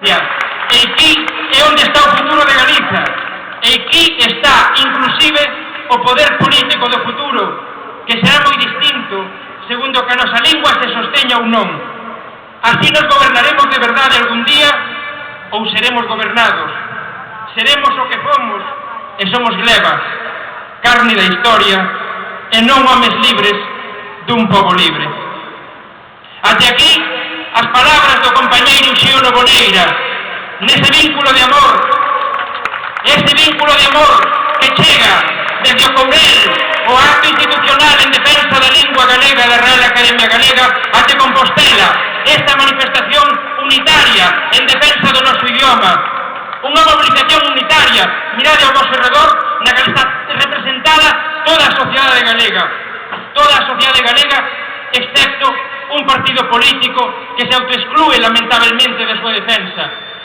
E aquí é onde está o futuro de Galiza. E aquí está, inclusive, o poder político do futuro, que será moi distinto segundo que a nosa lingua se sosteña ou non. Así nos gobernaremos de verdade algún día ou seremos gobernados. Seremos o que fomos e somos glebas, carne da historia e non homes libres dun pobo libre. Até aquí as palabras do compañeiro Xiono Boneira, nese vínculo de amor, ese vínculo de amor que chega desde o Courel, o acto institucional en defensa da lingua galega da Real Academia Galega, até Compostela, esta manifestación unitaria en defensa do noso idioma, unha mobilización unitaria, mirade ao vosso redor, na que está representada toda a sociedade galega, excepto un partido político que se autoexclúe lamentablemente da súa defensa.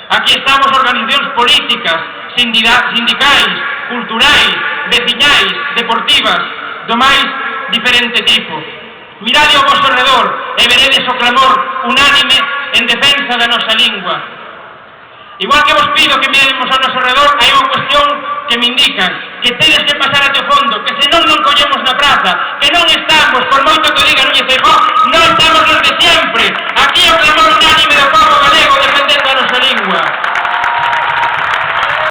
Aquí estamos organizacións políticas, sindicais, culturais, veciñais, deportivas, do máis diferente tipo. Mirade ao vosso redor e veredes o clamor unánime en defensa da nosa lingua. Igual que vos pido que miremos ao noso redor, hai unha cuestión que me indican que tedes que pasar até o fondo, que senón non collemos na praza, que non estamos, por moito